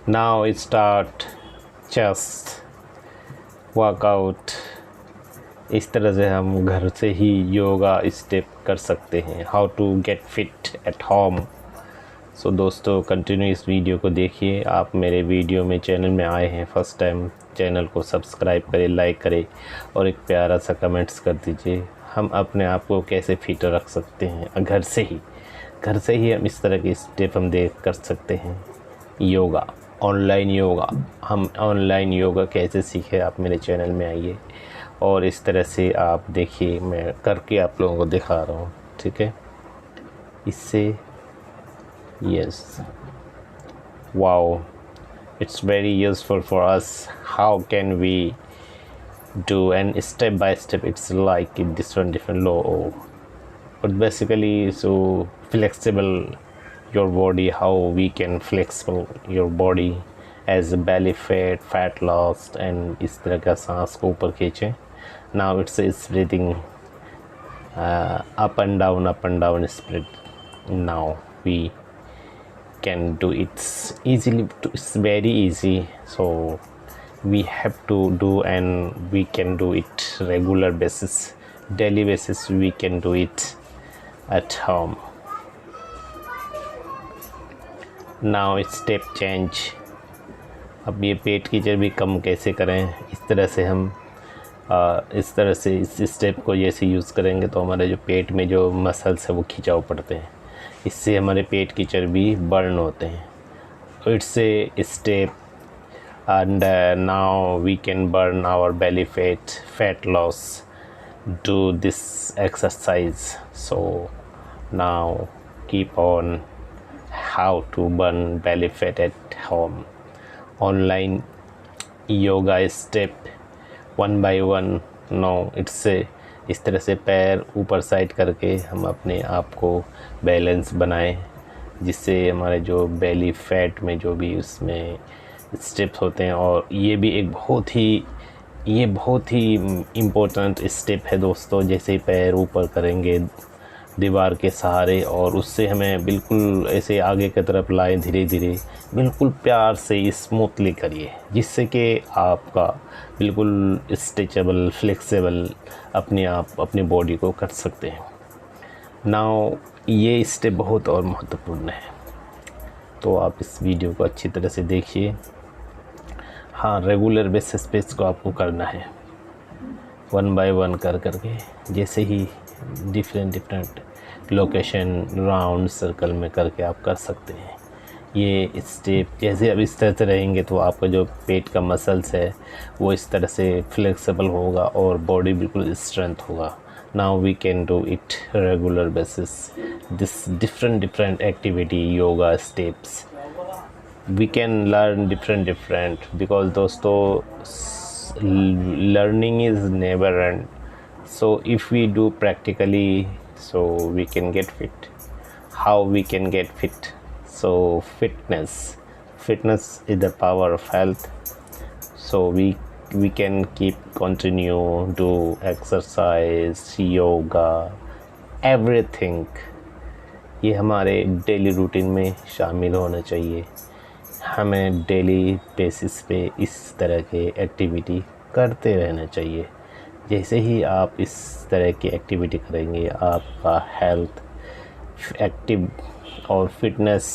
Now start chest workout. इस तरह से हम घर से ही योगा स्टेप कर सकते हैं। How to get fit at home. So दोस्तों कंटिन्यू इस वीडियो को देखिए। आप मेरे वीडियो में चैनल में आए हैं फर्स्ट टाइम, चैनल को सब्सक्राइब करें, लाइक करें और एक प्यारा सा कमेंट्स कर दीजिए। हम अपने आप को कैसे फिट रख सकते हैं घर से ही हम इस तरह के स्टेप हम देख कर सकते हैं। योगा, ऑनलाइन योगा, हम ऑनलाइन योगा कैसे सीखें, आप मेरे चैनल में आइए और इस तरह से आप देखिए, मैं करके आप लोगों को दिखा रहा हूँ। ठीक है, इससे yes, wow, it's very useful for us. How can we do, and step by step it's like in different law, but basically so flexible your body, how we can flexible your body as belly fat loss, and इस तरह का सांस को ऊपर खींचें। Now it's breathing up and down spread. Now we can do it easily. It's very easy, so we have to do, and we can do it regular basis, daily basis. We can do it at home. Now step change. अब ये पेट की चर्बी कम कैसे करें, इस तरह से हम इस तरह से इस स्टेप को जैसे यूज़ करेंगे तो हमारे जो पेट में जो मसल्स है वो खिंचाव पड़ते हैं, इससे हमारे पेट की चर्बी बर्न होते हैं। It's a step, and now we can burn our belly fat loss do this exercise. So now keep on how to burn belly fat at home. Online yoga step 1 by 1। No it's इस तरह से पैर ऊपर side करके हम अपने आप को बैलेंस बनाएं, जिससे हमारे जो बेली फैट में जो भी उसमें स्टेप्स होते हैं, और ये भी एक बहुत ही इम्पोर्टेंट स्टेप है दोस्तों। जैसे ही पैर ऊपर करेंगे दीवार के सहारे, और उससे हमें बिल्कुल ऐसे आगे की तरफ लाएं, धीरे धीरे बिल्कुल प्यार से स्मूथली करिए, जिससे कि आपका बिल्कुल स्ट्रेचेबल फ्लेक्सिबल अपने आप अपनी बॉडी को कर सकते हैं। नाउ ये स्टेप बहुत और महत्वपूर्ण है, तो आप इस वीडियो को अच्छी तरह से देखिए। हाँ, रेगुलर बेसिस पे इसको आपको करना है, 1 by 1 करके, जैसे ही डिफरेंट लोकेशन राउंड सर्कल में करके आप कर सकते हैं। ये स्टेप जैसे अब इस तरह से रहेंगे तो आपका जो पेट का मसल्स है वो इस तरह से फ्लेक्सिबल होगा और बॉडी बिल्कुल स्ट्रेंथ होगा। Now we can do it regular basis this different activity yoga steps. We can learn different because दोस्तों learning is never end. So if we do practically, so we can get fit. How we can get fit? So fitness is the power of health. So we can continue do exercise, yoga, everything. ये हमारे daily routine में शामिल होना चाहिए। हमें daily basis पे इस तरह के एक्टिविटी करते रहना चाहिए। जैसे ही आप इस तरह की एक्टिविटी करेंगे, आपका हेल्थ एक्टिव और फिटनेस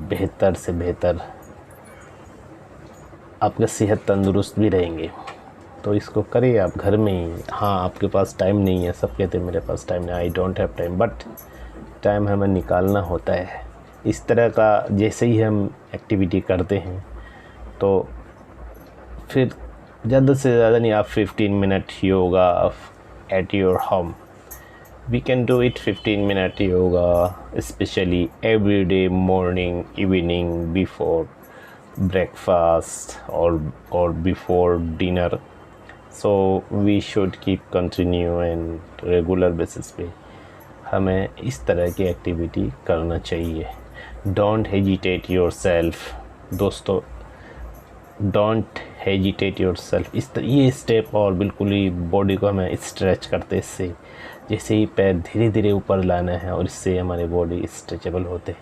बेहतर से बेहतर, आपका सेहत तंदुरुस्त भी रहेंगे। तो इसको करिए आप घर में ही। हाँ, आपके पास टाइम नहीं है, सब कहते हैं मेरे पास टाइम नहीं, I don't have time, but time हमें निकालना होता है। इस तरह का जैसे ही हम एक्टिविटी करते हैं तो फिर ज़्यादा से ज़्यादा नहीं, आप 15 minute yoga at your home. We can do it 15 minute yoga specially every day, morning, evening, before breakfast और before dinner. So we should keep continue and regular basis पे हमें इस तरह की एक्टिविटी करना चाहिए। डोंट हेजिटेट योर सेल्फ दोस्तों, don't hesitate yourself. ये स्टेप और बिल्कुल ही बॉडी को हमें स्ट्रेच करते, इससे जैसे ही पैर धीरे धीरे ऊपर लाना है और इससे हमारे बॉडी स्ट्रेचेबल होते हैं।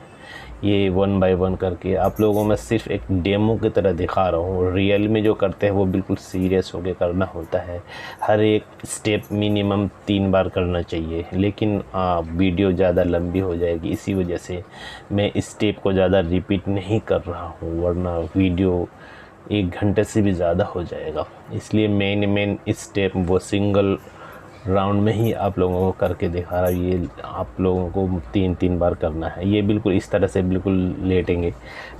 ये 1 बाय 1 करके आप लोगों में सिर्फ एक डेमो की तरह दिखा रहा हूँ। रियल में जो करते हैं वो बिल्कुल सीरियस होकर करना होता है। हर एक स्टेप मिनिमम 3 बार करना चाहिए, लेकिन वीडियो ज़्यादा लंबी हो जाएगी, इसी वजह से मैं इस स्टेप को ज़्यादा रिपीट नहीं कर रहा हूँ, वरना वीडियो 1 घंटे से भी ज़्यादा हो जाएगा। इसलिए मेन स्टेप वो सिंगल राउंड में ही आप लोगों को करके दिखा रहा हूँ। ये आप लोगों को 3 बार करना है। ये बिल्कुल इस तरह से बिल्कुल लेटेंगे,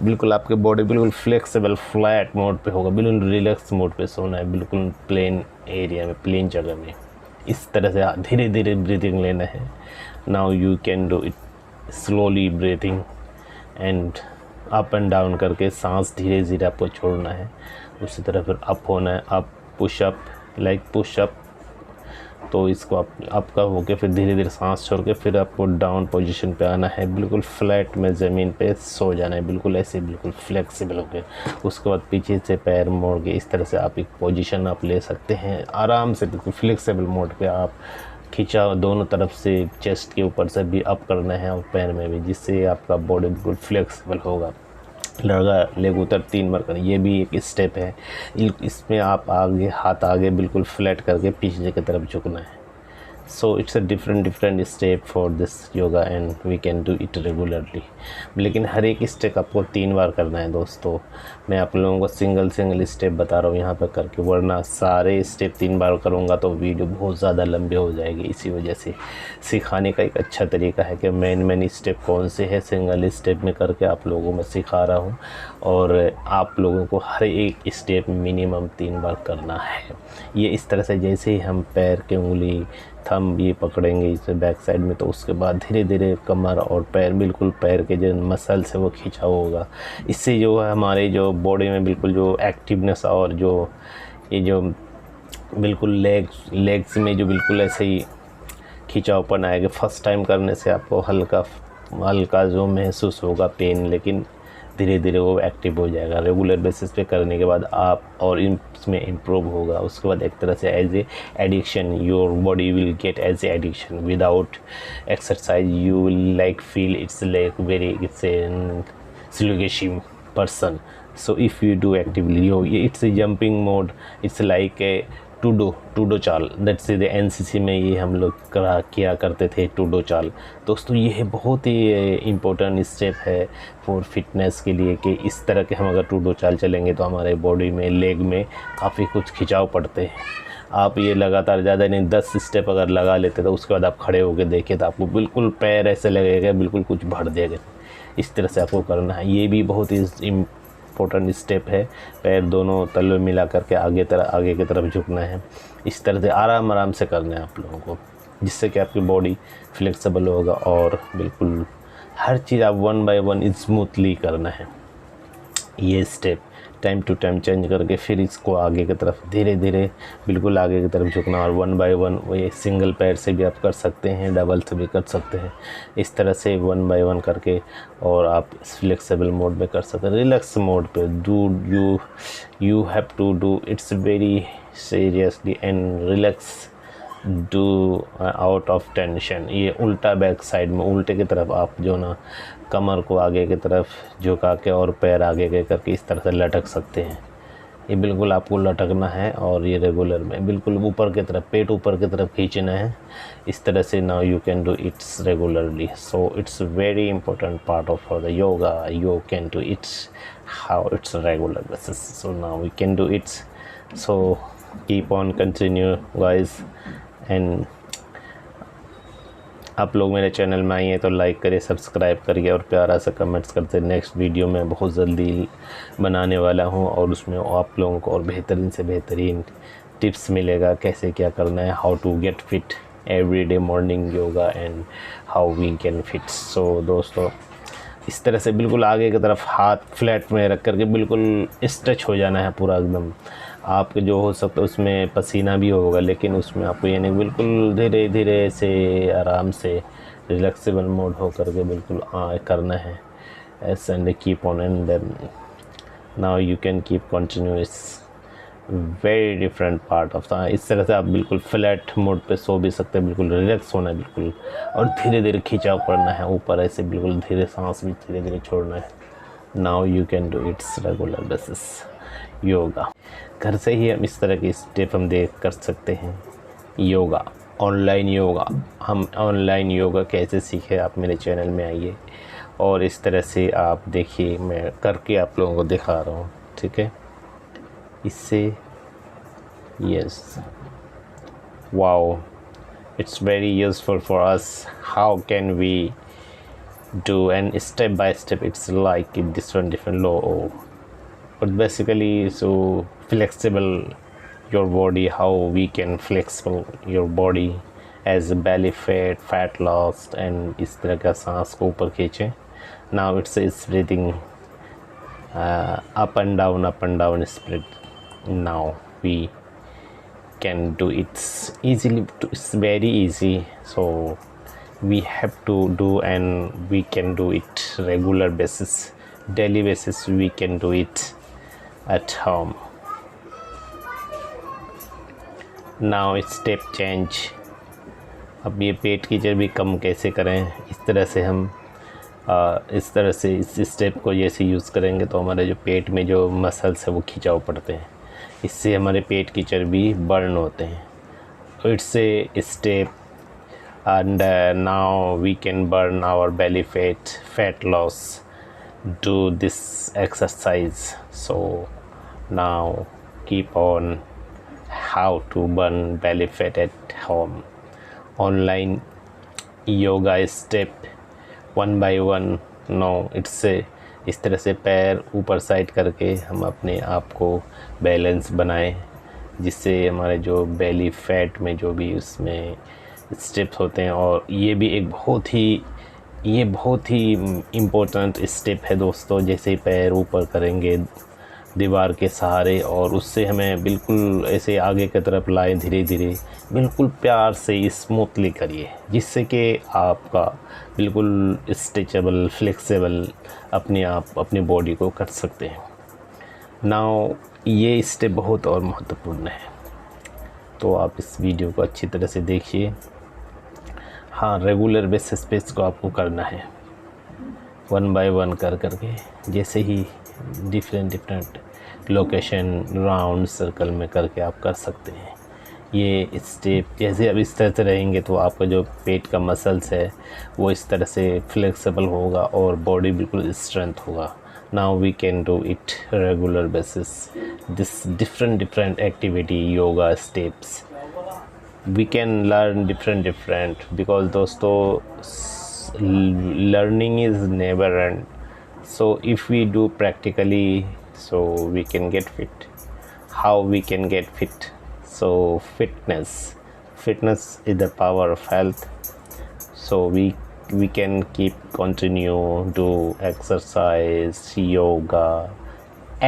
बिल्कुल आपके बॉडी बिल्कुल फ्लेक्सिबल फ्लैट मोड पे होगा, बिल्कुल रिलैक्स मोड पे सोना है, बिल्कुल प्लेन एरिया में, प्लेन जगह में। इस तरह से धीरे धीरे ब्रीथिंग लेना है। Now you can do it slowly breathing and up and down करके सांस धीरे धीरे आपको छोड़ना है। उसी तरह फिर अप होना है, अप पुशअप लाइक पुशअप। तो इसको अप का होके फिर धीरे धीरे सांस छोड़ के फिर आपको डाउन पोजीशन पे आना है, बिल्कुल फ्लैट में ज़मीन पे सो जाना है, बिल्कुल ऐसे बिल्कुल फ्लेक्सिबल होके। उसके बाद पीछे से पैर मोड़ के इस तरह से आप एक पोजीशन आप ले सकते हैं आराम से, बिल्कुल फ्लेक्सिबल मोड पे आप खींचा दोनों तरफ से, चेस्ट के ऊपर से भी अप करना है और पैर में भी, जिससे आपका बॉडी बिल्कुल फ्लेक्सिबल होगा। लगा लेग उतर 3 बार करें, ये भी एक स्टेप है। इसमें आप आगे हाथ आगे बिल्कुल फ्लैट करके पीछे की तरफ झुकना है। So it's a different step for this yoga and we can do it regularly। लेकिन हर एक स्टेप आपको 3 बार करना है दोस्तों। मैं आप लोगों को सिंगल स्टेप बता रहा हूँ यहाँ पर करके, वरना सारे स्टेप 3 बार करूँगा तो वीडियो बहुत ज़्यादा लंबी हो जाएगी। इसी वजह से सिखाने का एक अच्छा तरीका है कि मेन स्टेप कौन से है, सिंगल स्टेप में करके आप लोगों में सिखा रहा हूँ, और आप लोगों को हर एक स्टेप मिनिमम 3 बार करना है। ये इस तरह से जैसे ही हम पैर के उंगली थंब ये पकड़ेंगे इसे बैक साइड में, तो उसके बाद धीरे धीरे कमर और पैर, बिल्कुल पैर के जो मसल्स है वो खींचा होगा। इससे जो है हमारे जो बॉडी में बिल्कुल जो एक्टिवनेस और जो ये जो बिल्कुल लेग्स में जो बिल्कुल ऐसे ही खिंचावपन आएगा। फर्स्ट टाइम करने से आपको हल्का जो महसूस होगा पेन, लेकिन धीरे धीरे वो एक्टिव हो जाएगा। रेगुलर बेसिस पे करने के बाद आप और इसमें इम्प्रूव होगा। उसके बाद एक तरह से as a addiction, your body will get as a addiction. Without exercise you will like feel it's like very it's a sluggish person। so if you do actively, it's a jumping mode, it's like a टूडो चाल। That's the NCC में ये हम लोग किया करते थे, टूडो चाल। दोस्तों ये बहुत ही इम्पोर्टेंट स्टेप है फॉर फिटनेस के लिए कि इस तरह के हम अगर टूडो चाल चलेंगे तो हमारे बॉडी में, लेग में काफ़ी कुछ खिंचाव पड़ते हैं। आप ये लगातार ज़्यादा नहीं 10 स्टेप अगर लगा लेते तो उसके बाद आप खड़े होकर देखिए तो आपको बिल्कुल पैर ऐसे लगेगा बिल्कुल कुछ भर देगा। इस तरह से आपको करना है। ये भी बहुत ही इम्पोर्टेंट स्टेप है। पैर दोनों तलवे मिला करके आगे की तरफ झुकना है। इस तरह से आराम से करना है आप लोगों को, जिससे कि आपकी बॉडी फ्लेक्सिबल होगा और बिल्कुल हर चीज़ आप 1 बाय 1 स्मूथली करना है। ये step time to time change करके फिर इसको आगे की तरफ धीरे धीरे बिल्कुल आगे की तरफ झुकना, और 1 बाय 1 ये सिंगल पैर से भी आप कर सकते हैं, डबल से भी कर सकते हैं। इस तरह से 1 बाय 1 करके और आप फ्लेक्सिबल मोड में कर सकते हैं। रिलैक्स मोड पे you have to do it's very seriously and relax, do out of tension. ये उल्टा बैक साइड में उल्टे की तरफ आप जो ना कमर को आगे की तरफ झुका के और पैर आगे के करके इस तरह से लटक सकते हैं। ये बिल्कुल आपको लटकना है और ये रेगुलर में बिल्कुल ऊपर की तरफ, पेट ऊपर की तरफ खींचना है इस तरह से। Now you can do it's regularly, so it's very important part of for the yoga. You can do it's how it's regular basis, so now we can do it's. So keep on continue guys, and आप लोग मेरे channel में आइए तो like करिए, subscribe करिए और प्यारा सा कमेंट्स करते। नेक्स्ट वीडियो में बहुत जल्दी बनाने वाला हूं और उसमें आप लोगों को और बेहतरीन से बेहतरीन टिप्स मिलेगा कैसे क्या करना है, how to get fit everyday morning yoga and how we can fit. So दोस्तों इस तरह से बिल्कुल आगे की तरफ हाथ फ्लैट में रख करके बिल्कुल स्ट्रेच हो जाना है पूरा एकदम। आपके जो हो सकता है उसमें पसीना भी होगा, लेकिन उसमें आपको यानी बिल्कुल धीरे धीरे से आराम से रिलैक्सेबल मोड हो करके बिल्कुल करना है। And keep on and then now you can keep continuous very different part of the. इस तरह से आप बिल्कुल फ्लैट मोड पे सो भी सकते हैं, बिल्कुल रिलैक्स होना है बिल्कुल, और धीरे धीरे खिंचाव करना है ऊपर, ऐसे बिल्कुल धीरे सांस भी धीरे धीरे छोड़ना है। Now you can do it's regular basis yoga. घर से ही हम इस तरह के स्टेप हम देख कर सकते हैं। योगा, ऑनलाइन योगा, हम ऑनलाइन योगा कैसे सीखे, आप मेरे चैनल में आइए और इस तरह से आप देखिए, मैं करके आप लोगों को दिखा रहा हूँ, ठीक है। इससे yes, wow, it's very useful for us. How can we do, and step by step it's like different law, but basically so flexible your body, how we can flexible your body as belly fat loss, and इस तरह का सांस को ऊपर खींचें। now it's breathing up and down spread. now we can do it easily, it's very easy, so we have to do, and we can do it regular basis, daily basis, we can do it at home. now step change, अब ये पेट की चर्बी कम कैसे करें, इस तरह से इस स्टेप को जैसे यूज़ करेंगे तो हमारे जो पेट में जो मसल्स है वो खिंचाव पड़ते हैं, इससे हमारे पेट की चर्बी बर्न होते हैं। It's a step, and now we can burn our belly fat loss, do this exercise. So now keep on how to burn belly fat at home. Online yoga step 1 by 1। No it's इस तरह से पैर ऊपर side करके हम अपने आप को बैलेंस बनाएं, जिससे हमारे जो बेली फैट में जो भी उसमें स्टेप्स होते हैं, और ये भी एक बहुत ही इम्पोर्टेंट स्टेप है दोस्तों। जैसे पैर ऊपर करेंगे दीवार के सहारे, और उससे हमें बिल्कुल ऐसे आगे की तरफ लाएं, धीरे धीरे बिल्कुल प्यार से स्मूथली करिए, जिससे कि आपका बिल्कुल स्ट्रेचेबल फ्लेक्सिबल अपने आप अपनी बॉडी को कर सकते हैं। नाउ ये स्टेप बहुत और महत्वपूर्ण है, तो आप इस वीडियो को अच्छी तरह से देखिए। हाँ, रेगुलर बेसिस पे इसको आपको करना है 1 by 1 करके, जैसे ही डिफरेंट लोकेशन राउंड सर्कल में करके आप कर सकते हैं। ये स्टेप जैसे अब इस तरह से रहेंगे तो आपका जो पेट का मसल्स है वो इस तरह से फ्लेक्सिबल होगा और बॉडी बिल्कुल स्ट्रेंथ होगा। Now we can do it regular basis this different activity yoga steps, we can learn different because दोस्तों learning is never end, so if we do practically so we can get fit. How we can get fit? So fitness is the power of health, so we can continue do exercise, yoga,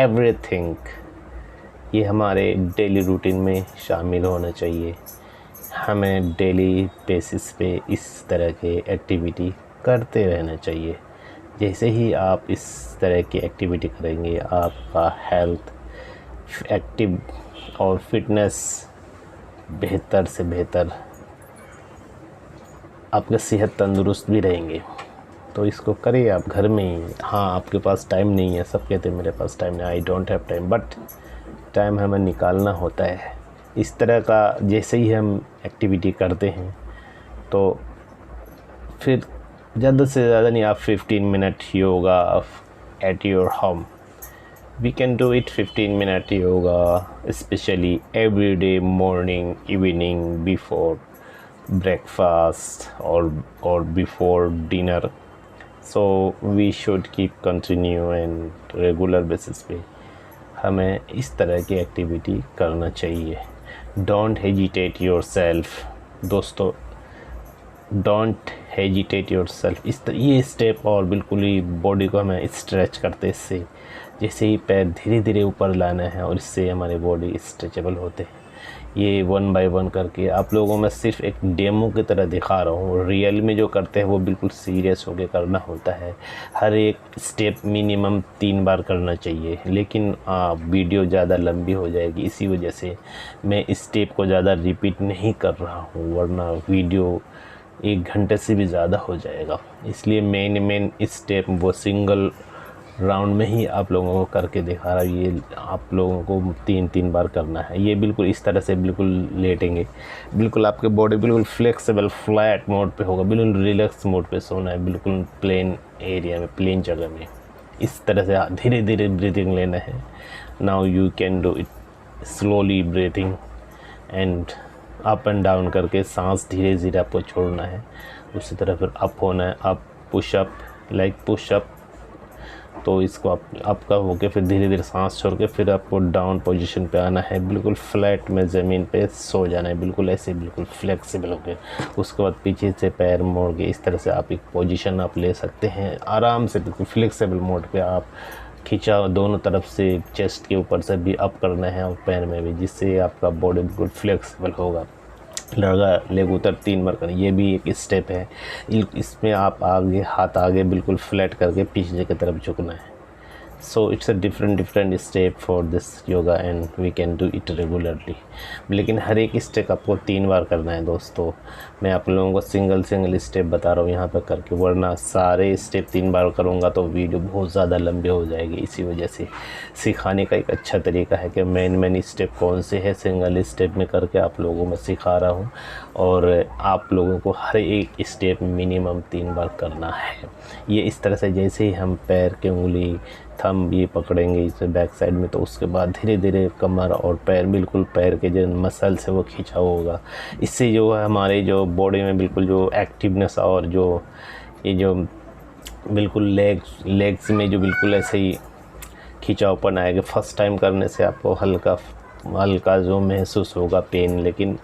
everything ये हमारे daily routine में शामिल होना चाहिए। हमें daily basis पे इस तरह के एक्टिविटी करते रहना चाहिए। जैसे ही आप इस तरह की एक्टिविटी करेंगे आपका हेल्थ एक्टिव और फिटनेस बेहतर से बेहतर, आपका सेहत तंदुरुस्त भी रहेंगे। तो इसको करिए आप घर में ही। हाँ, आपके पास टाइम नहीं है, सब कहते हैं मेरे पास टाइम नहीं, I don't have time, but time हमें निकालना होता है। इस तरह का जैसे ही हम एक्टिविटी करते हैं तो फिर ज़्यादा से ज़्यादा नहीं, आप 15 minute yoga at your home, we can do it 15 minute yoga specially every day, morning, evening, before breakfast और before dinner. So we should keep continue and regular basis पे हमें इस तरह की एक्टिविटी करना चाहिए। डोंट हेजिटेट योर सेल्फ दोस्तों, don't hesitate yourself. ये स्टेप और बिल्कुल ही बॉडी को हमें स्ट्रेच करते, इससे जैसे ही पैर धीरे धीरे ऊपर लाना है और इससे हमारे बॉडी स्ट्रेचेबल होते हैं। ये 1 बाय 1 करके आप लोगों में सिर्फ एक डेमो की तरह दिखा रहा हूँ। रियल में जो करते हैं वो बिल्कुल सीरियस होकर करना होता है। हर एक स्टेप मिनिमम 3 बार करना चाहिए, लेकिन वीडियो ज़्यादा लंबी हो जाएगी, इसी वजह से मैं इस स्टेप को ज़्यादा रिपीट नहीं कर रहा हूँ, वरना वीडियो 1 घंटे से भी ज़्यादा हो जाएगा। इसलिए मेन स्टेप वो सिंगल राउंड में ही आप लोगों को करके दिखा रहा हूँ। ये आप लोगों को 3 बार करना है। ये बिल्कुल इस तरह से बिल्कुल लेटेंगे, बिल्कुल आपके बॉडी बिल्कुल फ्लेक्सिबल फ्लैट मोड पे होगा, बिल्कुल रिलैक्स मोड पे सोना है, बिल्कुल प्लेन एरिया में, प्लेन जगह में। इस तरह से धीरे धीरे ब्रीथिंग लेना है। Now you can do it slowly breathing and up and down करके सांस धीरे धीरे आपको छोड़ना है। उसी तरह फिर अप होना है, अप पुशअप लाइक पुशअप। तो इसको अप का होके फिर धीरे धीरे सांस छोड़ के फिर आपको डाउन पोजीशन पे आना है, बिल्कुल फ्लैट में ज़मीन पे सो जाना है, बिल्कुल ऐसे बिल्कुल फ्लेक्सिबल होके। उसके बाद पीछे से पैर मोड़ के इस तरह से आप एक पोजीशन आप ले सकते हैं आराम से, बिल्कुल फ्लेक्सिबल मोड पे आप खिंचाव दोनों तरफ से, चेस्ट के ऊपर से भी अप करना है और पैर में भी, जिससे आपका बॉडी बिल्कुल फ्लेक्सिबल होगा। लगा लेग उतर 3 बार करें, ये भी एक स्टेप है। इसमें आप आगे हाथ आगे बिल्कुल फ्लैट करके पीछे की तरफ झुकना है। So it's a different step for this yoga and we can do it regularly. लेकिन हर एक स्टेप आपको 3 बार करना है दोस्तों। मैं आप लोगों को सिंगल स्टेप बता रहा हूँ यहाँ पर करके, वरना सारे स्टेप 3 बार करूँगा तो वीडियो बहुत ज़्यादा लंबी हो जाएगी। इसी वजह से सिखाने का एक अच्छा तरीका है कि मेन स्टेप कौन से है सिंगल स्टेप में करके आप लोगों में सिखा रहा हूँ, और आप लोगों को हर एक स्टेप मिनिमम 3 बार करना है। ये इस तरह से जैसे ही हम पैर के उंगली थंब ये पकड़ेंगे इसे बैक साइड में, तो उसके बाद धीरे धीरे कमर और पैर, बिल्कुल पैर के जो मसल्स है वो खींचा होगा। इससे जो है हमारे जो बॉडी में बिल्कुल जो एक्टिवनेस और जो ये जो बिल्कुल लेग्स में जो बिल्कुल ऐसे ही खिंचावपन आएगा। फर्स्ट टाइम करने से आपको हल्का जो महसूस होगा पेन, लेकिन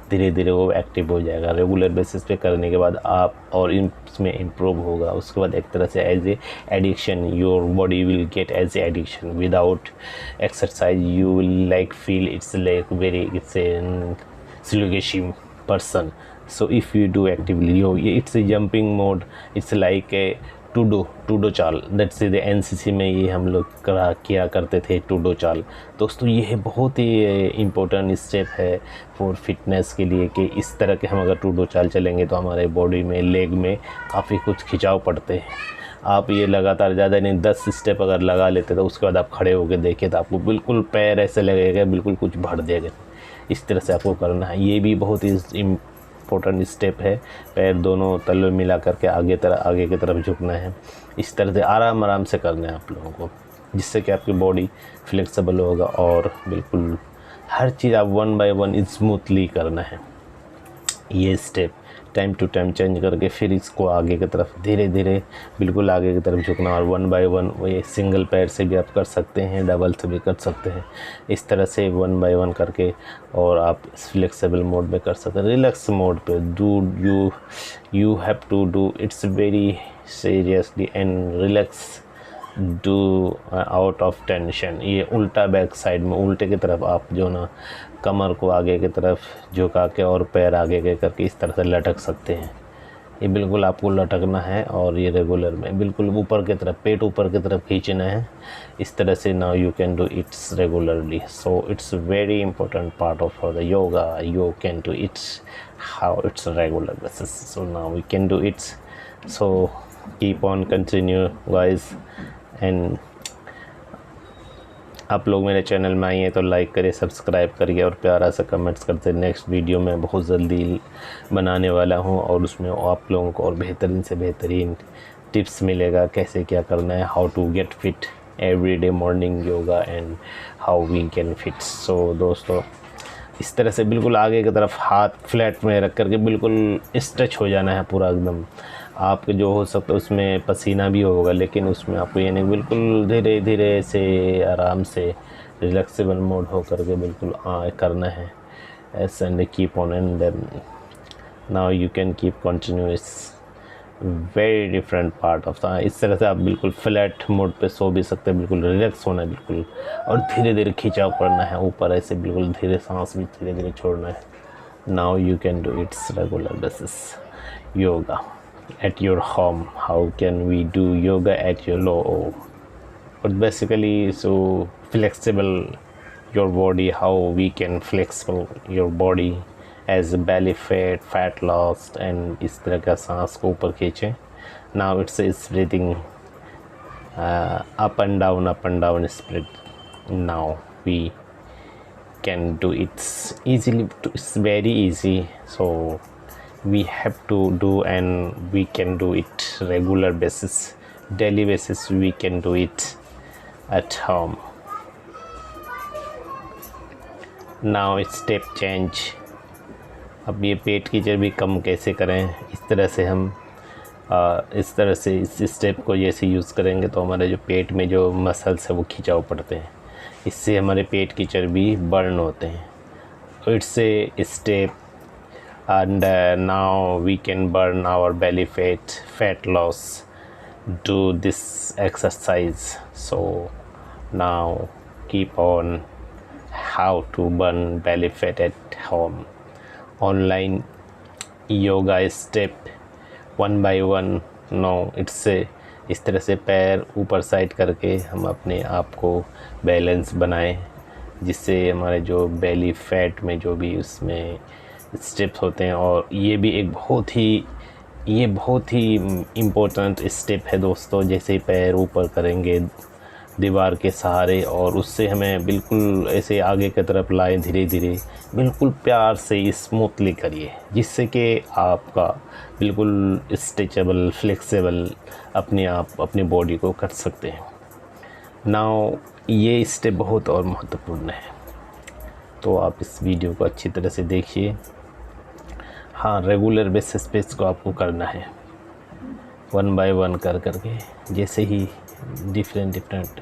धीरे धीरे वो एक्टिव हो जाएगा। रेगुलर बेसिस पे करने के बाद आप और इसमें इम्प्रूव होगा। उसके बाद एक तरह से as a addiction, your body will get as a addiction. Without exercise you will like feel it's like very it's a sluggish person. So if you do actively, it's a jumping mode, it's like a टूडो चाल। That's the NCC में ये हम लोग किया करते थे, टूडो चाल। दोस्तों ये बहुत ही इम्पोर्टेंट स्टेप है फॉर फिटनेस के लिए कि इस तरह के हम अगर टूडो चाल चलेंगे तो हमारे बॉडी में, लेग में काफ़ी कुछ खिंचाव पड़ते हैं। आप ये लगातार ज़्यादा नहीं 10 स्टेप अगर लगा लेते तो उसके बाद आप खड़े होकर देखिए तो आपको बिल्कुल पैर ऐसे लगेगा बिल्कुल कुछ भर देगा। इस तरह से आपको करना है। ये भी बहुत ही इम्पोर्टेंट स्टेप है। पैर दोनों तलवे मिला करके आगे की तरफ झुकना है। इस तरह से आराम से करना है आप लोगों को, जिससे कि आपकी बॉडी फ्लेक्सिबल होगा और बिल्कुल हर चीज़ आप 1 बाय 1 स्मूथली करना है। ये step time to time change करके फिर इसको आगे की तरफ धीरे धीरे बिल्कुल आगे की तरफ झुकना। और 1 बाय 1 ये सिंगल पैर से भी आप कर सकते हैं, डबल से भी कर सकते हैं। इस तरह से 1 बाय 1 करके और आप फ्लेक्सिबल मोड में कर सकते हैं। रिलैक्स मोड पे you have to do it's very seriously and relax, do out of tension. ये उल्टा बैक साइड में उल्टे की तरफ आप जो ना कमर को आगे की तरफ झुका के और पैर आगे के करके इस तरह से लटक सकते हैं। ये बिल्कुल आपको लटकना है और ये रेगुलर में बिल्कुल ऊपर की तरफ, पेट ऊपर की तरफ खींचना है इस तरह से। Now you can do it's regularly, so it's very important part of the yoga. You can do it's how it's regular basis, so now we can do it's. So keep on continue guys. And आप लोग मेरे channel में आइए तो like करिए, subscribe करिए और प्यारा सा कमेंट्स करते। नेक्स्ट वीडियो मैं बहुत जल्दी बनाने वाला हूं और उसमें आप लोगों को और बेहतरीन से बेहतरीन टिप्स मिलेगा कैसे क्या करना है, how to get fit everyday morning yoga and how we can fit. So दोस्तों इस तरह से बिल्कुल आगे की तरफ हाथ फ्लैट में रख करके बिल्कुल स्ट्रेच हो जाना है पूरा एकदम। आपके जो हो सकता है उसमें पसीना भी होगा, लेकिन उसमें आपको यानी बिल्कुल धीरे धीरे से आराम से रिलैक्सेबल मोड हो करके बिल्कुल करना है। And keep on and now you can keep continuous very different part of the. इस तरह से आप बिल्कुल फ्लैट मोड पे सो भी सकते हैं, बिल्कुल रिलैक्स होना है बिल्कुल, और धीरे धीरे खिंचाव करना है ऊपर, ऐसे बिल्कुल धीरे सांस भी धीरे धीरे छोड़ना है। Now you can do it's regular basis yoga at your home. How can we do yoga at your home? But basically, so flexible your body, how we can flexible your body as belly fat, fat loss, and इस तरह का सांस को ऊपर खींचें। Now it's breathing up and down split. Now we can do it easily. It's very easy. So we have to do, and we can do it regular basis, daily basis. We can do it at home. Now step change. अब ये पेट की चर्बी कम कैसे करें, इस तरह से इस स्टेप को जैसे यूज़ करेंगे तो हमारे जो पेट में जो मसल्स है वो खिंचाव पड़ते हैं, इससे हमारे पेट की चर्बी बर्न होते हैं। It's a step, and now we can burn our belly fat loss, do this exercise. So now keep on how to burn belly fat at home. Online yoga step 1 by 1. No, it's a इस तरह से पैर ऊपर side करके हम अपने आप को बैलेंस बनाएं, जिससे हमारे जो बेली फैट में जो भी उसमें स्टेप्स होते हैं, और ये भी एक बहुत ही इम्पोर्टेंट स्टेप है दोस्तों। जैसे पैर ऊपर करेंगे दीवार के सहारे, और उससे हमें बिल्कुल ऐसे आगे की तरफ लाएं, धीरे धीरे बिल्कुल प्यार से स्मूथली करिए, जिससे कि आपका बिल्कुल स्ट्रेचेबल फ्लेक्सिबल अपने आप अपनी बॉडी को कर सकते हैं। नाउ ये स्टेप बहुत और महत्वपूर्ण है, तो आप इस वीडियो को अच्छी तरह से देखिए। हाँ, रेगुलर बेसिस पे इसको आपको करना है 1 by 1 करके, जैसे ही डिफरेंट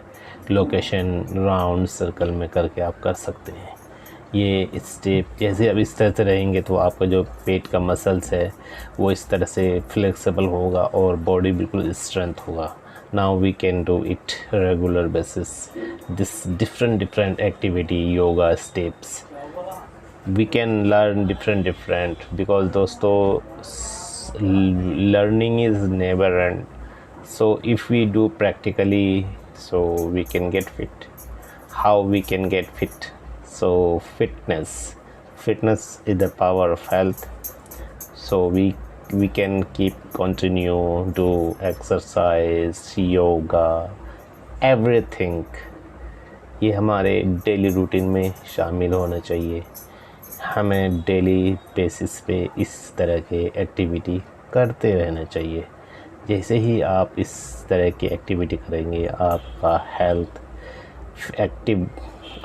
लोकेशन राउंड सर्कल में करके आप कर सकते हैं। ये स्टेप जैसे अब इस तरह से रहेंगे तो आपका जो पेट का मसल्स है वो इस तरह से फ्लेक्सिबल होगा और बॉडी बिल्कुल स्ट्रेंथ होगा। Now we can do it regular basis, this different activity yoga steps we can learn different, because दोस्तों learning is never end. So if we do practically, so we can get fit. How we can get fit? So fitness is the power of health. So we can continue do exercise, yoga, everything. ये हमारे daily routine में शामिल होना चाहिए। हमें daily basis पे इस तरह के एक्टिविटी करते रहना चाहिए। जैसे ही आप इस तरह की एक्टिविटी करेंगे, आपका हेल्थ एक्टिव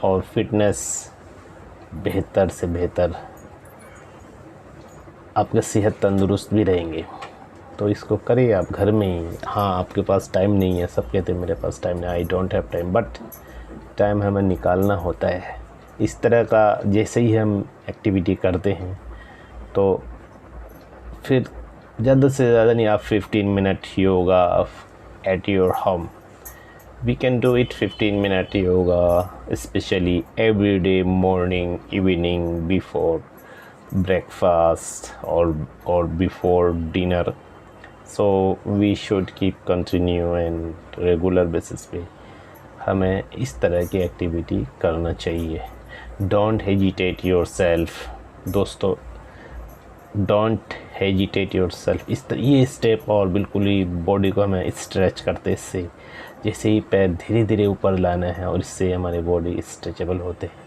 और फिटनेस बेहतर से बेहतर, आपका सेहत तंदुरुस्त भी रहेंगे। तो इसको करिए आप घर में ही। हाँ, आपके पास टाइम नहीं है, सब कहते हैं मेरे पास टाइम नहीं, I don't have time, but time हमें निकालना होता है। इस तरह का जैसे ही हम एक्टिविटी करते हैं तो फिर ज़्यादा से ज़्यादा नहीं, आप 15 minute yoga at your home, we can do it 15 minute yoga specially every day, morning, evening, before breakfast or before dinner. So we should keep continue and regular basis पे हमें इस तरह की एक्टिविटी करना चाहिए। Don't hesitate yourself दोस्तों, don't hesitate yourself। ये step और बिल्कुल ही बॉडी को हमें स्ट्रेच करते, इससे जैसे ही पैर धीरे धीरे ऊपर लाना है और इससे हमारे बॉडी स्ट्रेचेबल होते हैं।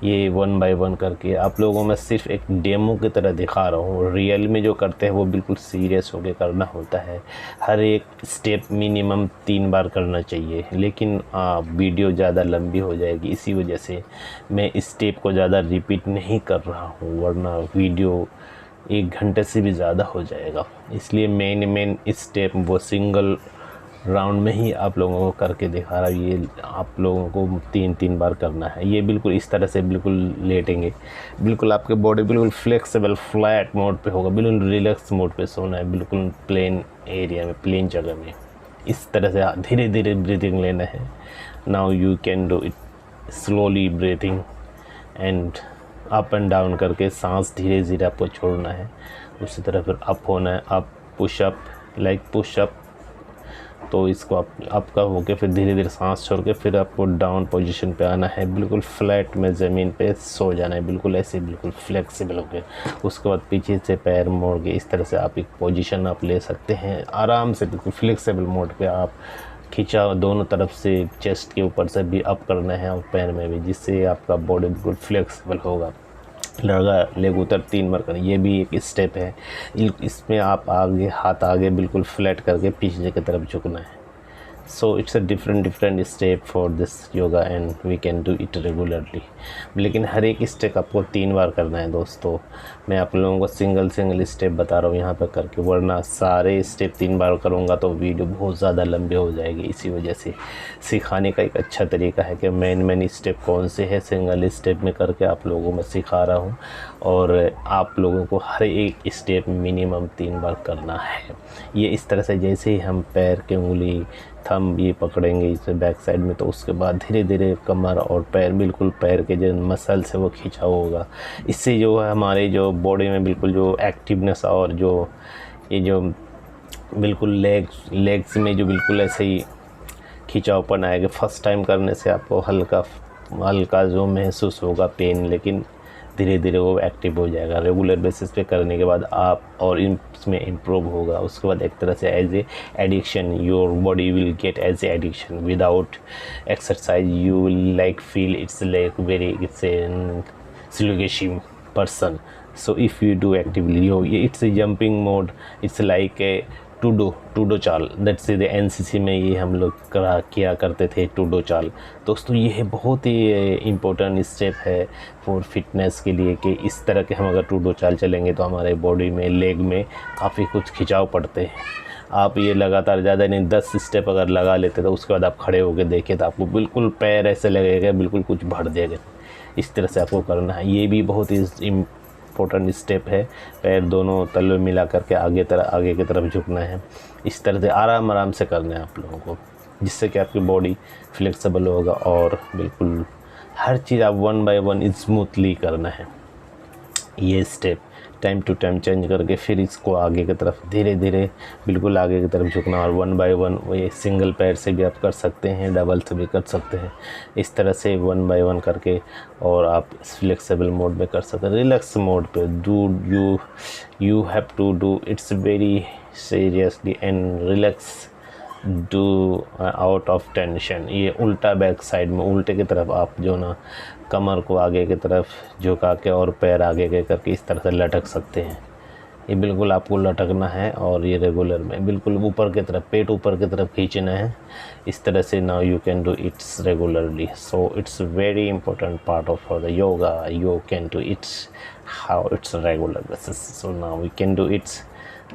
ये 1 by 1 करके आप लोगों में सिर्फ एक डेमो की तरह दिखा रहा हूँ। रियल में जो करते हैं वो बिल्कुल सीरियस होकर करना होता है। हर एक स्टेप मिनिमम 3 बार करना चाहिए, लेकिन वीडियो ज़्यादा लंबी हो जाएगी, इसी वजह से मैं इस स्टेप को ज़्यादा रिपीट नहीं कर रहा हूँ, वरना वीडियो 1 घंटे से भी ज़्यादा हो जाएगा। इसलिए मेन स्टेप वो सिंगल राउंड में ही आप लोगों को करके दिखा रहा हूँ। ये आप लोगों को 3-3 बार करना है। ये बिल्कुल इस तरह से बिल्कुल लेटेंगे, बिल्कुल आपके बॉडी बिल्कुल फ्लेक्सिबल फ्लैट मोड पे होगा, बिल्कुल रिलैक्स मोड पे सोना है, बिल्कुल प्लेन एरिया में, प्लेन जगह में। इस तरह से धीरे धीरे ब्रीथिंग लेना है। Now you can do it slowly breathing and up and down करके सांस धीरे धीरे आपको छोड़ना है। उसी तरह फिर अप होना है, अप पुशअप लाइक पुशअप। तो इसको अप का होके फिर धीरे धीरे सांस छोड़ के फिर आपको डाउन पोजीशन पे आना है, बिल्कुल फ्लैट में ज़मीन पे सो जाना है, बिल्कुल ऐसे बिल्कुल फ्लेक्सिबल होके। उसके बाद पीछे से पैर मोड़ के इस तरह से आप एक पोजीशन आप ले सकते हैं आराम से, बिल्कुल फ्लेक्सिबल मोड पे आप खिंचाव दोनों तरफ से, चेस्ट के ऊपर से भी अप करना है और पैर में भी, जिससे आपका बॉडी बिल्कुल फ्लेक्सिबल होगा। लगा लेग उतर 3 बार करना, ये भी एक स्टेप है। इसमें आप आगे हाथ आगे बिल्कुल फ्लैट करके पीछे की तरफ झुकना है। So it's a different step for this yoga and we can do it regularly. लेकिन हर एक स्टेप आपको 3 बार करना है दोस्तों। मैं आप लोगों को सिंगल स्टेप बता रहा हूँ यहाँ पर करके, वरना सारे स्टेप 3 बार करूँगा तो वीडियो बहुत ज़्यादा लंबी हो जाएगी। इसी वजह से सिखाने का एक अच्छा तरीका है कि मेन स्टेप कौन से है सिंगल स्टेप में करके आप लोगों में सिखा रहा हूँ, और आप लोगों को हर एक स्टेप मिनिमम 3 बार करना है। ये इस तरह से जैसे ही हम पैर के उंगली थंब ये पकड़ेंगे इसे बैक साइड में, तो उसके बाद धीरे धीरे कमर और पैर, बिल्कुल पैर के जो मसल्स है वो खींचा होगा। इससे जो है हमारे जो बॉडी में बिल्कुल जो एक्टिवनेस और जो ये जो बिल्कुल लेग्स में जो बिल्कुल ऐसे ही खिंचावपन आएगा। फर्स्ट टाइम करने से आपको हल्का जो महसूस होगा पेन, लेकिन धीरे धीरे वो एक्टिव हो जाएगा। रेगुलर बेसिस पे करने के बाद आप और इसमें इम्प्रूव होगा। उसके बाद एक तरह से as a addiction, your body will get as a addiction. Without exercise you will like feel it's like very it's a sluggish person. So if you do actively, it's a jumping mode, it's like a टूडो चाल। That's the NCC में ये हम लोग किया करते थे, टूडो चाल। दोस्तों ये बहुत ही इम्पोर्टेंट स्टेप है फॉर फिटनेस के लिए कि इस तरह के हम अगर टूडो चाल चलेंगे तो हमारे बॉडी में, लेग में काफ़ी कुछ खिंचाव पड़ते हैं। आप ये लगातार ज़्यादा नहीं 10 स्टेप अगर लगा लेते तो उसके बाद आप खड़े होकर देखें तो आपको बिल्कुल पैर ऐसे लगेगा बिल्कुल कुछ बढ़ जाएगा। इस तरह से आपको करना है। ये भी बहुत ही इम्पोर्टेंट स्टेप है। पैर दोनों तलवे मिला करके आगे की तरफ झुकना है। इस तरह से आराम से करना है आप लोगों को, जिससे कि आपकी बॉडी फ्लेक्सिबल होगा और बिल्कुल हर चीज़ आप 1 बाय 1 स्मूथली करना है। ये step time to time change करके फिर इसको आगे की तरफ धीरे धीरे बिल्कुल आगे की तरफ झुकना, और 1 बाय 1 ये सिंगल पैर से भी आप कर सकते हैं, डबल से भी कर सकते हैं। इस तरह से 1 बाय 1 करके और आप फ्लेक्सिबल मोड में कर सकते हैं। रिलैक्स मोड पे you have to do it's very seriously and relax, do out of tension. ये उल्टा बैक साइड में उल्टे की तरफ आप जो ना कमर को आगे की तरफ झुका के और पैर आगे के करके इस तरह से लटक सकते हैं। ये बिल्कुल आपको लटकना है और ये रेगुलर में बिल्कुल ऊपर की तरफ, पेट ऊपर की तरफ खींचना है। इस तरह से now you can do it's regularly. So it's very important part of the yoga. You can do it's how it's regular basis. So now we can do it's.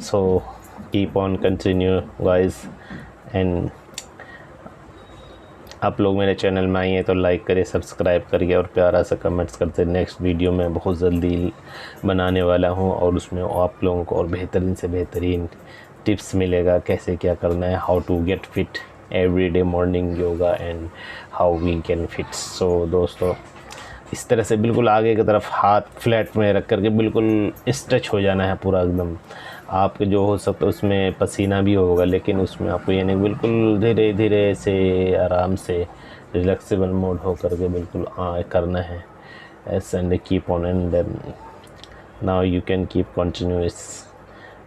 So keep on continue guys. And आप लोग मेरे channel में आइए तो like करिए, subscribe करिए और प्यारा सा कमेंट्स करते। नेक्स्ट वीडियो में बहुत जल्दी बनाने वाला हूँ और उसमें आप लोगों को और बेहतरीन से बेहतरीन टिप्स मिलेगा कैसे क्या करना है, how to get fit everyday morning yoga and how we can fit. So दोस्तों इस तरह से बिल्कुल आगे की तरफ हाथ फ्लैट में रख करके बिल्कुल स्ट्रेच हो जाना है पूरा एकदम। आपके जो हो सकता है उसमें पसीना भी होगा, लेकिन उसमें आपको यानी बिल्कुल धीरे धीरे से आराम से रिलैक्सेबल मोड हो करके बिल्कुल करना है। S and keep on and now you can keep continuous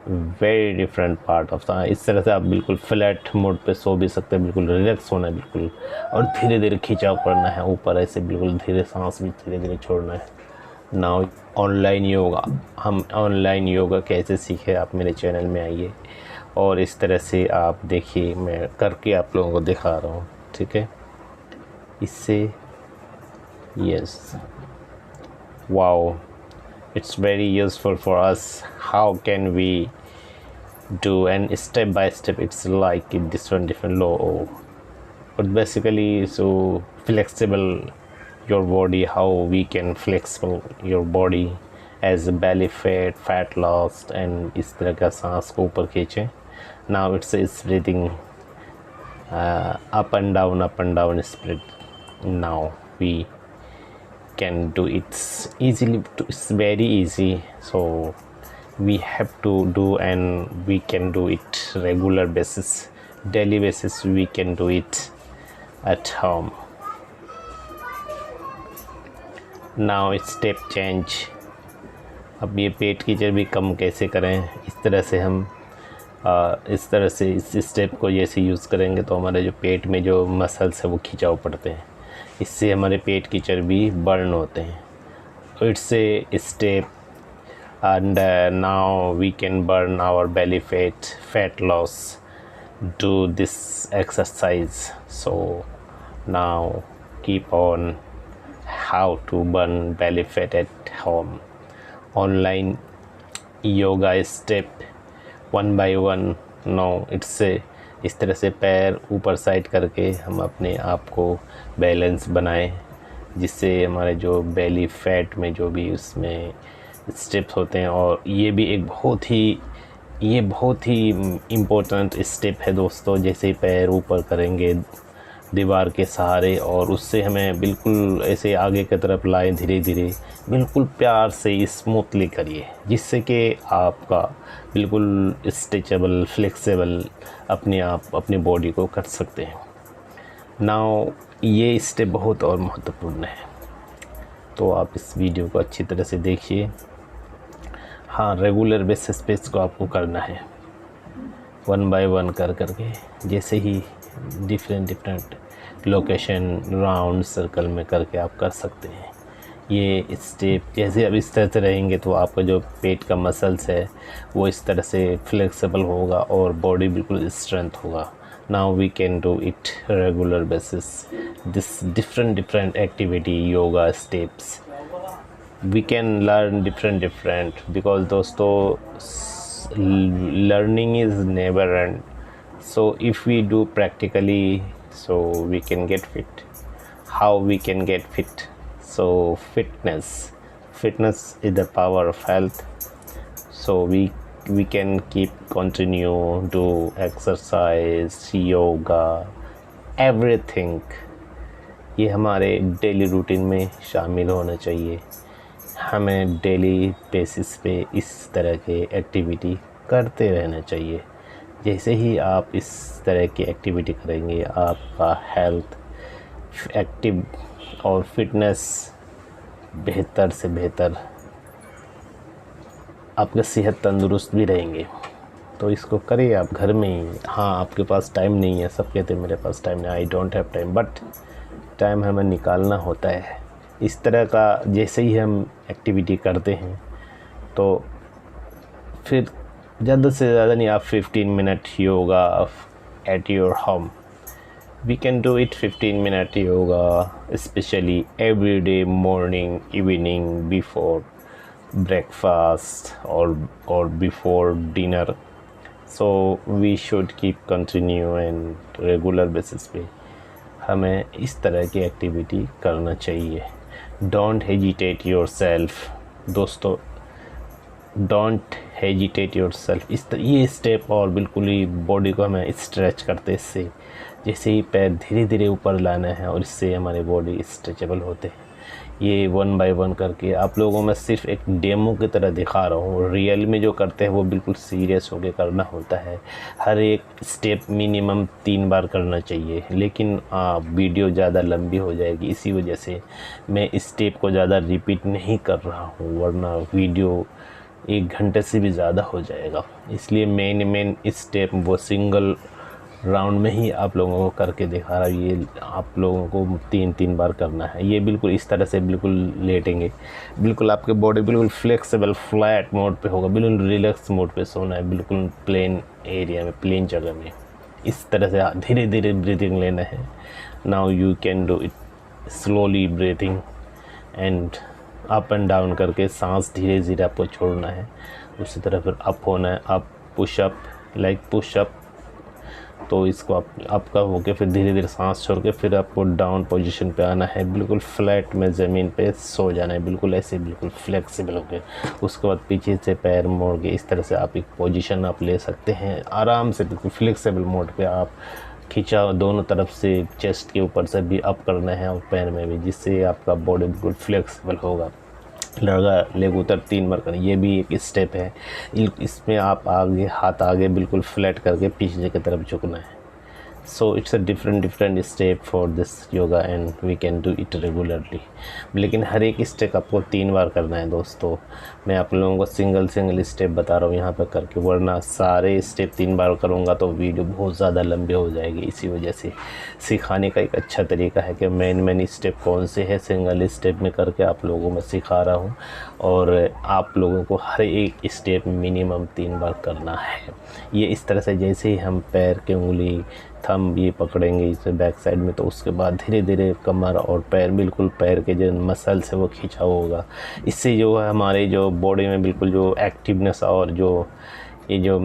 very different part of the. इस तरह से आप बिल्कुल फ्लैट मोड पे सो भी सकते हैं, बिल्कुल रिलैक्स होना है बिल्कुल, और धीरे धीरे खिंचाव करना है ऊपर, ऐसे बिल्कुल धीरे सांस भी धीरे धीरे छोड़ना है। नाउ ऑनलाइन योगा, हम ऑनलाइन योगा कैसे सीखे, आप मेरे चैनल में आइए और इस तरह से आप देखिए, मैं करके आप लोगों को दिखा रहा हूँ, ठीक है। इससे yes, wow, it's very useful for us. How can we do, and step by step it's like a different law, but basically so flexible your body, how we can flexible your body as belly fat loss, and इस तरह का सांस को ऊपर खींचें. Now it's breathing up and down spread. Now we can do it easily. It's very easy, so we have to do, and we can do it regular basis, daily basis. We can do it at home. Now it's step change. अब ये पेट की चर्बी कम कैसे करें, इस तरह से इस स्टेप को जैसे यूज़ करेंगे तो हमारे जो पेट में जो मसल्स है वो खिंचाव पड़ते हैं, इससे हमारे पेट की चर्बी बर्न होते हैं. It's a step, and now we can burn our belly fat loss. Do this exercise. So now keep on how to burn belly fat at home. Online yoga step 1 by 1. now it's a इस तरह से पैर ऊपर side करके हम अपने आप को बैलेंस बनाएं, जिससे हमारे जो बेली फैट में जो भी उसमें स्टेप्स होते हैं, और ये भी एक बहुत ही इम्पोर्टेंट स्टेप है दोस्तों. जैसे पैर ऊपर करेंगे दीवार के सहारे, और उससे हमें बिल्कुल ऐसे आगे की तरफ लाएं, धीरे धीरे बिल्कुल प्यार से स्मूथली करिए, जिससे कि आपका बिल्कुल स्ट्रेचेबल फ्लेक्सिबल अपने आप अपनी बॉडी को कर सकते हैं. नाउ ये स्टेप बहुत और महत्वपूर्ण है, तो आप इस वीडियो को अच्छी तरह से देखिए. हाँ, रेगुलर बेसिस पे इसको आपको करना है 1 by 1 करके, जैसे ही डिफरेंट लोकेशन राउंड सर्कल में करके आप कर सकते हैं. ये स्टेप जैसे अब इस तरह से रहेंगे तो आपका जो पेट का मसल्स है वो इस तरह से फ्लेक्सिबल होगा और बॉडी बिल्कुल स्ट्रेंथ होगा. Now we can do it regular basis. This different activity yoga steps. We can learn different because दोस्तों learning is never end. So if we do practically, so we can get fit. How we can get fit? So fitness is the power of health. So we can continue do exercise, yoga, everything. ये हमारे daily routine में शामिल होना चाहिए. हमें daily basis पे इस तरह के एक्टिविटी करते रहना चाहिए. जैसे ही आप इस तरह की एक्टिविटी करेंगे, आपका हेल्थ एक्टिव और फिटनेस बेहतर से बेहतर, आपका सेहत तंदुरुस्त भी रहेंगे. तो इसको करिए आप घर में ही. हाँ, आपके पास टाइम नहीं है, सब कहते हैं मेरे पास टाइम नहीं, I don't have time, but time हमें निकालना होता है. इस तरह का जैसे ही हम एक्टिविटी करते हैं तो फिर ज़्यादा से ज़्यादा नहीं, आप 15 minute yoga at your home. We can do it 15 minute yoga specially every day, morning, evening, before breakfast or before dinner. So we should keep continue and regular basis पे हमें इस तरह की एक्टिविटी करना चाहिए. Don't hesitate yourself दोस्तों, don't hesitate yourself. ये step और बिल्कुल ही बॉडी को हमें स्ट्रेच करते, इससे जैसे ही पैर धीरे धीरे ऊपर लाना है और इससे हमारे बॉडी स्ट्रेचेबल होते हैं. ये 1 by 1 करके आप लोगों में सिर्फ एक डेमो की तरह दिखा रहा हूँ. रियल में जो करते हैं वो बिल्कुल सीरियस होकर करना होता है. हर एक स्टेप मिनिमम 3 बार करना चाहिए, लेकिन वीडियो ज़्यादा लंबी हो जाएगी, इसी वजह से मैं इस स्टेप को ज़्यादा रिपीट नहीं कर रहा हूँ, वरना वीडियो 1 घंटे से भी ज़्यादा हो जाएगा. इसलिए मेन स्टेप वो सिंगल राउंड में ही आप लोगों को करके दिखा रहा. ये आप लोगों को 3 बार करना है. ये बिल्कुल इस तरह से बिल्कुल लेटेंगे, बिल्कुल आपके बॉडी बिल्कुल फ्लेक्सिबल फ्लैट मोड पे होगा, बिल्कुल रिलैक्स मोड पे सोना है, बिल्कुल प्लेन एरिया में, प्लेन जगह में. इस तरह से धीरे धीरे ब्रीथिंग लेना है. Now you can do it slowly breathing and up and down करके सांस धीरे धीरे आपको छोड़ना है. उसी तरह फिर अप होना है, अप, पुशअप, लाइक पुशअप। तो इसको आपका होके फिर धीरे धीरे सांस छोड़ के फिर आपको डाउन पोजीशन पे आना है, बिल्कुल फ्लैट में ज़मीन पे सो जाना है, बिल्कुल ऐसे बिल्कुल फ्लेक्सिबल होके। उसके बाद पीछे से पैर मोड़ के इस तरह से आप एक पोजीशन आप ले सकते हैं आराम से, बिल्कुल फ्लेक्सिबल मोड पे आप खिंचाव दोनों तरफ से, चेस्ट के ऊपर से भी अप करना है और पैर में भी, जिससे आपका बॉडी बिल्कुल फ्लेक्सिबल होगा। लगा लेग उतर 3 बार करना, ये भी एक स्टेप है। इसमें आप आगे हाथ आगे बिल्कुल फ्लैट करके पीछे की तरफ झुकना है। So it's a different step for this yoga and we can do it regularly. लेकिन हर एक स्टेप आपको 3 बार करना है दोस्तों। मैं आप लोगों को सिंगल स्टेप बता रहा हूँ यहाँ पर करके, वरना सारे स्टेप 3 बार करूँगा तो वीडियो बहुत ज़्यादा लंबी हो जाएगी। इसी वजह से सिखाने का एक अच्छा तरीका है कि मेन स्टेप कौन से है सिंगल स्टेप में करके आप लोगों में सिखा रहा हूँ, और आप लोगों को हर एक स्टेप मिनिमम 3 बार करना है। ये इस तरह से जैसे ही हम पैर के उंगली थंब ये पकड़ेंगे इसे बैक साइड में, तो उसके बाद धीरे धीरे कमर और पैर, बिल्कुल पैर के जो मसल्स है वो खींचा होगा। इससे जो है हमारे जो बॉडी में बिल्कुल जो एक्टिवनेस और जो ये जो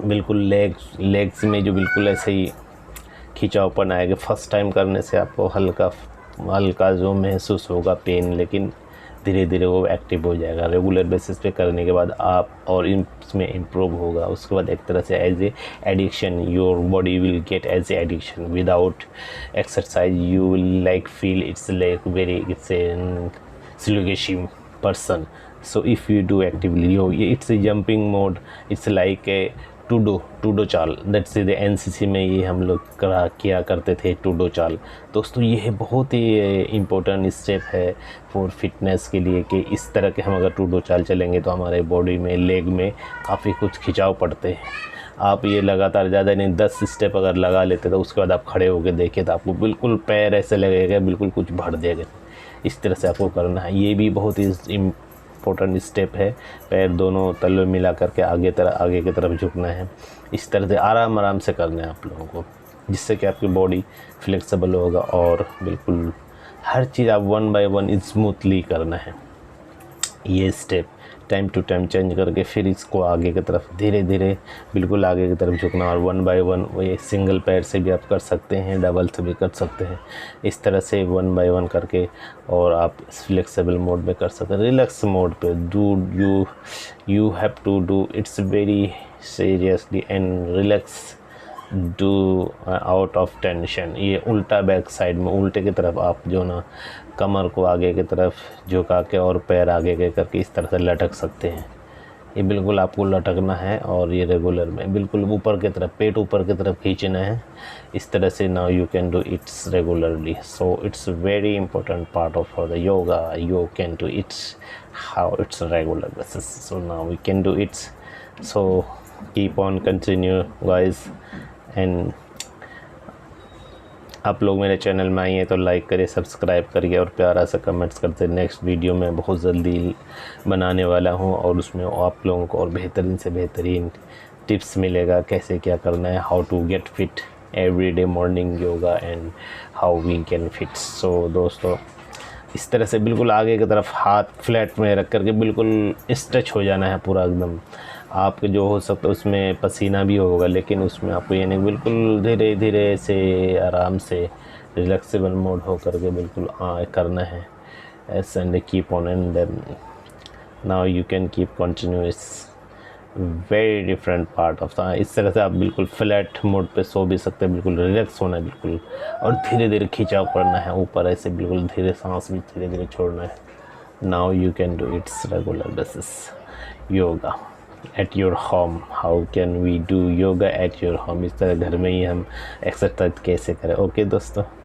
बिल्कुल लेग्स में जो बिल्कुल ऐसे ही खिंचावपन आएगा। फर्स्ट टाइम करने से आपको हल्का जो महसूस होगा पेन, लेकिन धीरे धीरे वो एक्टिव हो जाएगा। रेगुलर बेसिस पे करने के बाद आप और इसमें इम्प्रूव होगा। उसके बाद एक तरह से as a addiction, your body will get as a addiction. Without exercise you will like feel it's like very it's a sluggish person. So if you do actively, it's a jumping mode, it's like a टूडो चाल। That's the NCC में ये हम लोग किया करते थे, टूडो चाल। दोस्तों ये बहुत ही इम्पोर्टेंट स्टेप है फॉर फिटनेस के लिए कि इस तरह के हम अगर टूडो चाल चलेंगे तो हमारे बॉडी में, लेग में काफ़ी कुछ खिंचाव पड़ते हैं। आप ये लगातार ज़्यादा नहीं 10 स्टेप अगर लगा लेते तो उसके बाद आप खड़े होकर देखिए तो आपको बिल्कुल पैर ऐसे लगेगा बिल्कुल कुछ भर देगा। इस तरह से आपको करना है। ये भी बहुत ही इम्पोर्टेंट स्टेप है। पैर दोनों तलवे मिला करके आगे की तरफ झुकना है। इस तरह से आराम से करना है आप लोगों को, जिससे कि आपकी बॉडी फ्लेक्सिबल होगा और बिल्कुल हर चीज़ आप 1 बाय 1 स्मूथली करना है। ये step time to time change करके फिर इसको आगे की तरफ धीरे धीरे बिल्कुल आगे की तरफ झुकना, और 1 बाय 1 ये सिंगल पैर से भी आप कर सकते हैं, डबल से भी कर सकते हैं। इस तरह से 1 बाय 1 करके और आप फ्लेक्सिबल मोड में कर सकते हैं। रिलैक्स मोड पे you have to do it's very seriously and relax, do out of tension. ये उल्टा बैक साइड में उल्टे की तरफ आप जो ना कमर को आगे की तरफ झुका के और पैर आगे के करके इस तरह से लटक सकते हैं। ये बिल्कुल आपको लटकना है और ये रेगुलर में बिल्कुल ऊपर की तरफ, पेट ऊपर की तरफ खींचना है। इस तरह से now you can do it's regularly. So it's very important part of the yoga. You can do it's how it's regular basis. So now we can do it's. So keep on continue guys. And आप लोग मेरे channel में आइए तो like करिए, subscribe करिए और प्यारा सा कमेंट्स करते। नेक्स्ट वीडियो में बहुत जल्दी बनाने वाला हूँ और उसमें आप लोगों को और बेहतरीन से बेहतरीन टिप्स मिलेगा कैसे क्या करना है, how to get fit everyday morning yoga and how we can fit. So दोस्तों इस तरह से बिल्कुल आगे की तरफ हाथ फ्लैट में रख करके बिल्कुल स्ट्रेच हो जाना है पूरा एकदम। आपके जो हो सकता है उसमें पसीना भी होगा, लेकिन उसमें आपको यानी बिल्कुल धीरे धीरे से आराम से रिलैक्सेबल मोड हो करके बिल्कुल करना है। S and keep on and now you can keep continuous very different part of the. इस तरह से आप बिल्कुल फ्लैट मोड पे सो भी सकते हैं, बिल्कुल रिलैक्स होना है बिल्कुल, और धीरे धीरे खिंचाव करना है ऊपर, ऐसे बिल्कुल धीरे सांस भी धीरे धीरे छोड़ना है। Now you can do it's regular basis yoga at your home. How can we do yoga at your home. इस तरह घर में ही हम एक्सरसाइज कैसे करें। ओके दोस्तों।